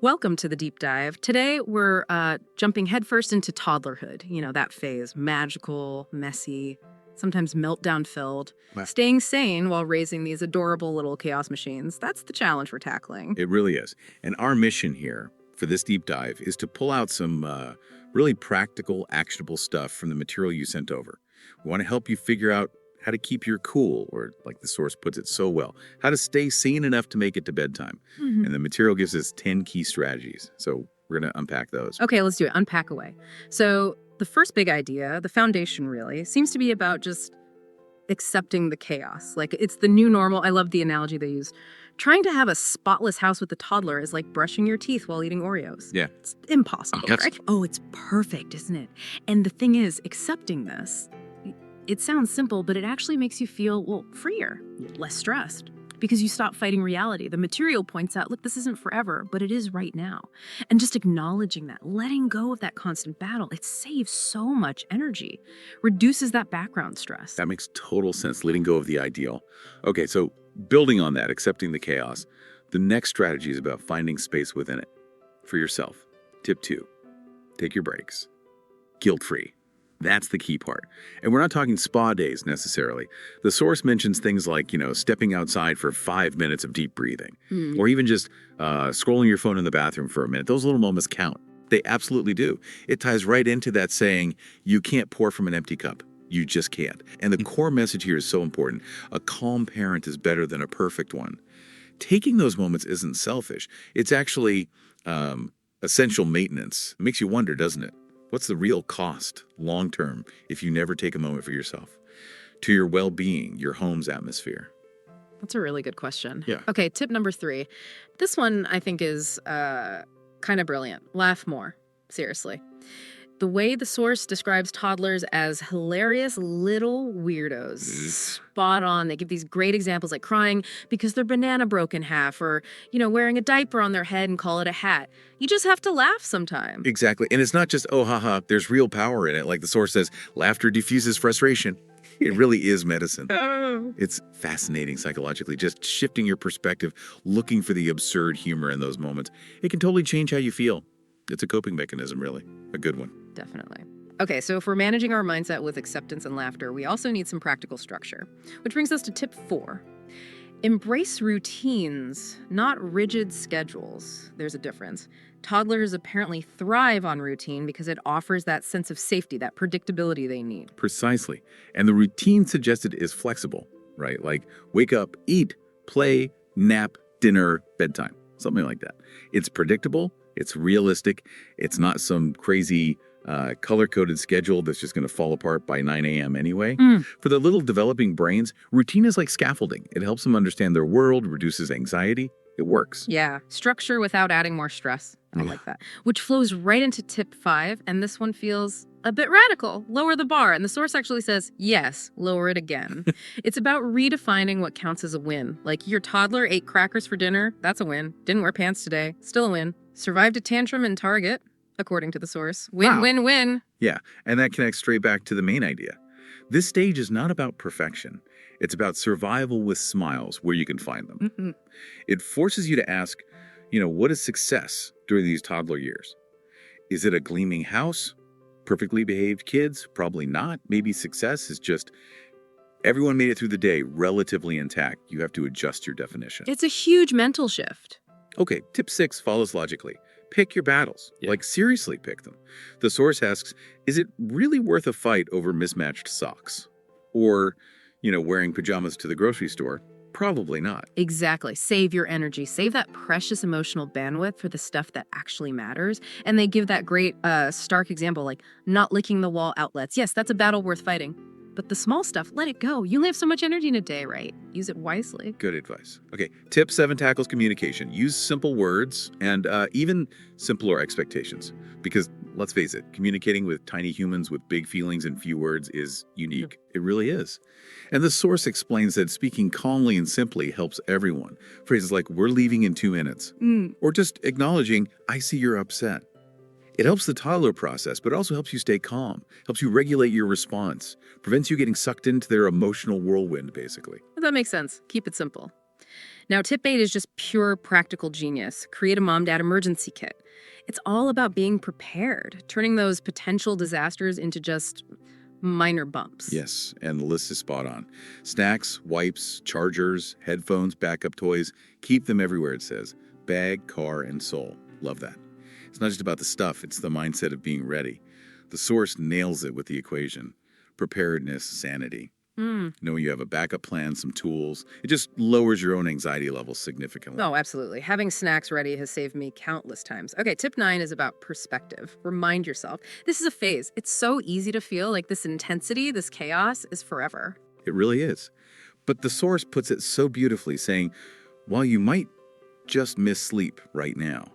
Welcome to the deep dive. Today we're jumping headfirst into toddlerhood. You know, that phase. Magical, messy, sometimes meltdown filled. Wow. Staying sane while raising these adorable little chaos machines. That's the challenge we're tackling. It really is. And our mission here for this deep dive is to pull out some really practical, actionable stuff from the material you sent over. We want to help you figure out how to keep your cool, or like the source puts it so well, how to stay sane enough to make it to bedtime. And the material gives us 10 key strategies. So we're going to unpack those. Okay, let's do it. Unpack away. So the first big idea, the foundation really, seems to be about just accepting the chaos. Like it's the new normal. I love the analogy they use. Trying to have a spotless house with a toddler is like brushing your teeth while eating Oreos. Yeah. It's impossible, Yes. right? Oh, it's perfect, isn't it? And the thing is, accepting this, it sounds simple, but it actually makes you feel, well, freer, less stressed, because you stop fighting reality. The material points out, look, this isn't forever, but it is right now. And just acknowledging that, letting go of that constant battle, it saves so much energy, reduces that background stress. That makes total sense, letting go of the ideal. Okay, so building on that, accepting the chaos, the next strategy is about finding space within it for yourself. Tip 2, take your breaks. Guilt-free. That's the key part. And we're not talking spa days necessarily. The source mentions things like, stepping outside for 5 minutes of deep breathing, or even just scrolling your phone in the bathroom for a minute. Those little moments count. They absolutely do. It ties right into that saying, you can't pour from an empty cup. You just can't. And the core message here is so important. A calm parent is better than a perfect one. Taking those moments isn't selfish. It's actually essential maintenance. It makes you wonder, doesn't it? What's the real cost, long-term, if you never take a moment for yourself? To your well-being, your home's atmosphere. That's a really good question. Yeah. Okay, tip number 3. This one I think is kind of brilliant. Laugh more. Seriously. The way the source describes toddlers as hilarious little weirdos. Spot on. They give these great examples like crying because their banana broke in half, or, wearing a diaper on their head and call it a hat. You just have to laugh sometime. Exactly. And it's not just, oh, haha, there's real power in it. Like the source says, laughter diffuses frustration. It really is medicine. It's fascinating psychologically, just shifting your perspective, looking for the absurd humor in those moments. It can totally change how you feel. It's a coping mechanism, really. A good one. Definitely. Okay, so if we're managing our mindset with acceptance and laughter, we also need some practical structure. Which brings us to tip 4. Embrace routines, not rigid schedules. There's a difference. Toddlers apparently thrive on routine because it offers that sense of safety, that predictability they need. Precisely. And the routine suggested is flexible, right? Like wake up, eat, play, nap, dinner, bedtime, something like that. It's predictable. It's realistic. It's not some crazy color-coded schedule that's just going to fall apart by 9 a.m. anyway. For the little developing brains, routine is like scaffolding. It helps them understand their world, reduces anxiety. It works. Yeah, structure without adding more stress. I like that. Which flows right into tip 5, and this one feels a bit radical. Lower the bar. And the source actually says, yes, lower it again. It's about redefining what counts as a win. Like your toddler ate crackers for dinner. That's a win. Didn't wear pants today. Still a win. Survived a tantrum in Target, according to the source. Win, Wow. win, win. Yeah, and that connects straight back to the main idea. This stage is not about perfection. It's about survival with smiles where you can find them. It forces you to ask, what is success during these toddler years? Is it a gleaming house? Perfectly behaved kids? Probably not. Maybe success is just everyone made it through the day relatively intact. You have to adjust your definition. It's a huge mental shift. Okay, tip 6 follows logically. Pick your battles. Like seriously pick them. The source asks, is it really worth a fight over mismatched socks? Or, wearing pajamas to the grocery store? Probably not. Exactly. Save your energy. Save that precious emotional bandwidth for the stuff that actually matters. And they give that great stark example, like not licking the wall outlets. Yes, that's a battle worth fighting. But the small stuff, let it go. You only have so much energy in a day, right? Use it wisely. Good advice. Okay, tip 7 tackles communication. Use simple words and even simpler expectations. Because let's face it, communicating with tiny humans with big feelings and few words is unique. It really is. And the source explains that speaking calmly and simply helps everyone. Phrases like, we're leaving in 2 minutes. Or just acknowledging, I see you're upset. It helps the toddler process, but it also helps you stay calm, helps you regulate your response, prevents you getting sucked into their emotional whirlwind, basically. That makes sense. Keep it simple. Now, tip 8 is just pure practical genius. Create a mom-dad emergency kit. It's all about being prepared, turning those potential disasters into just minor bumps. Yes, and the list is spot on. Snacks, wipes, chargers, headphones, backup toys, keep them everywhere, it says. Bag, car, and soul. Love that. It's not just about the stuff, it's the mindset of being ready. The source nails it with the equation. Preparedness, sanity. Knowing you have a backup plan, some tools, it just lowers your own anxiety levels significantly. Oh, absolutely. Having snacks ready has saved me countless times. Okay, tip 9 is about perspective. Remind yourself this is a phase. It's so easy to feel like this intensity, this chaos is forever. It really is. But the source puts it so beautifully, saying, while you might just miss sleep right now,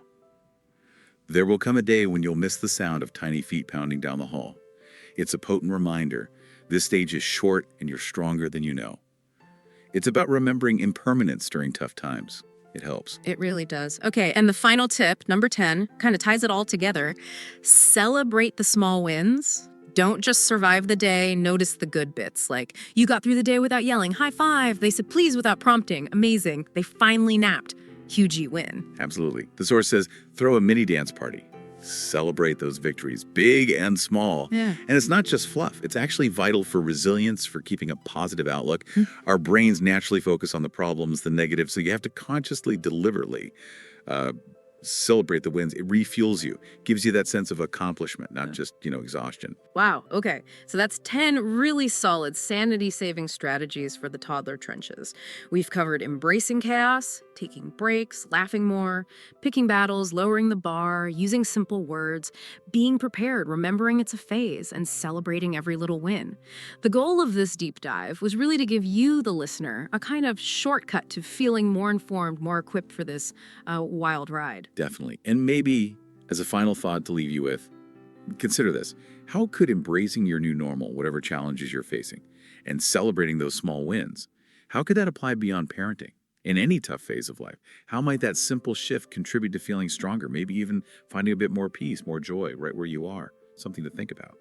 there will come a day when you'll miss the sound of tiny feet pounding down the hall. It's a potent reminder. This stage is short and you're stronger than you know. It's about remembering impermanence during tough times. It helps. It really does. Okay, and the final tip, number 10, kind of ties it all together. Celebrate the small wins. Don't just survive the day, notice the good bits. Like, you got through the day without yelling, high five. They said please without prompting, amazing. They finally napped, huge win. Absolutely. The source says, throw a mini dance party. Celebrate those victories, big and small. Yeah. And it's not just fluff. It's actually vital for resilience, for keeping a positive outlook. Our brains naturally focus on the problems, the negatives, so you have to consciously, deliberately celebrate the wins. It refuels you, gives you that sense of accomplishment, not just, exhaustion. Wow, okay. So that's 10 really solid sanity-saving strategies for the toddler trenches. We've covered embracing chaos, taking breaks, laughing more, picking battles, lowering the bar, using simple words, being prepared, remembering it's a phase, and celebrating every little win. The goal of this deep dive was really to give you, the listener, a kind of shortcut to feeling more informed, more equipped for this wild ride. Definitely. And maybe, as a final thought to leave you with, consider this. How could embracing your new normal, whatever challenges you're facing, and celebrating those small wins, how could that apply beyond parenting? In any tough phase of life, how might that simple shift contribute to feeling stronger, maybe even finding a bit more peace, more joy right where you are? Something to think about.